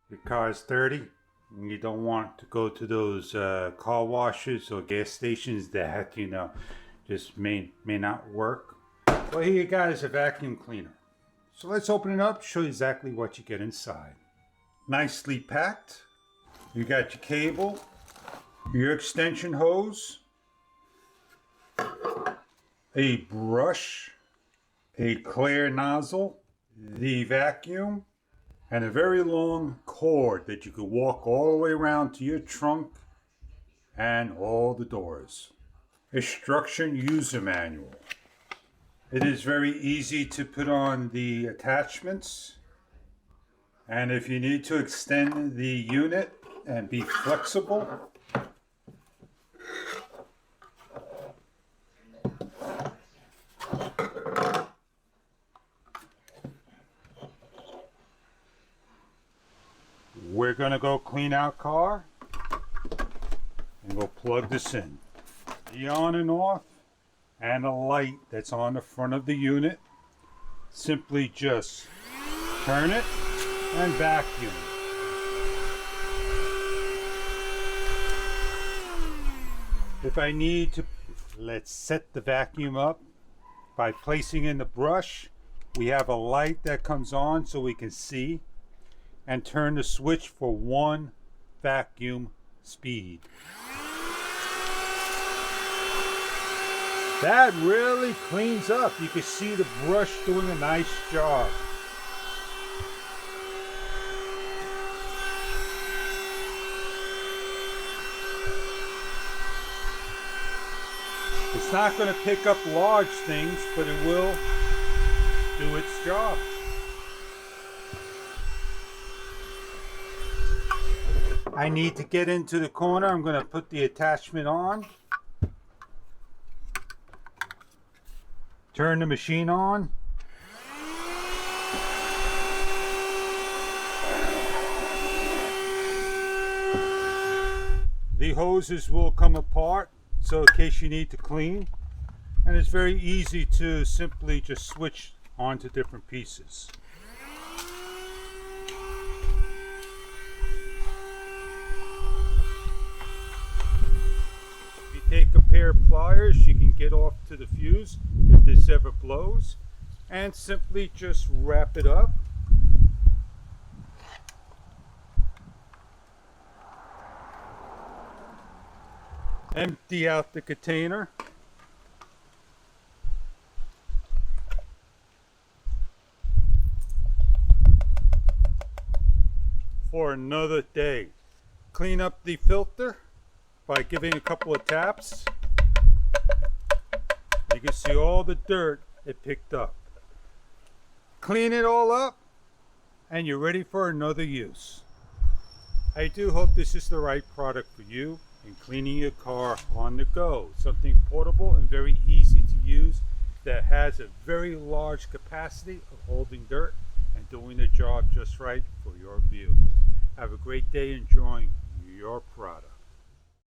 Your car is dirty and you don't want to go to those car washes or gas stations that just may not work. Well, here you got is a vacuum cleaner. So let's open it up, show you exactly what you get inside. Nicely packed. You got your cable, your extension hose, a brush, a clear nozzle, the vacuum, and a very long cord that you could walk all the way around to your trunk and all the doors. Instruction user manual. It is very easy to put on the attachments, and if you need to extend the unit and be flexible, we're gonna go clean our car and go plug this in. The on and off and a light that's on the front of the unit. Simply just turn it and vacuum. If I need to, let's set the vacuum up by placing in the brush. We have a light that comes on so we can see, and turn the switch for 1 vacuum speed. That really cleans up. You can see the brush doing a nice job. It's not going to pick up large things, but it will do its job. I need to get into the corner. I'm going to put the attachment on. Turn the machine on. The hoses will come apart, so in case you need to clean. And it's very easy to simply just switch onto different pieces. Take a pair of pliers, you can get off to the fuse if this ever blows, and simply just wrap it up. Empty out the container. For another day. Clean up the filter by giving a couple of taps. You can see all the dirt it picked up. Clean it all up and you're ready for another use. I do hope this is the right product for you in cleaning your car on the go. Something portable and very easy to use that has a very large capacity of holding dirt and doing the job just right for your vehicle. Have a great day enjoying your product.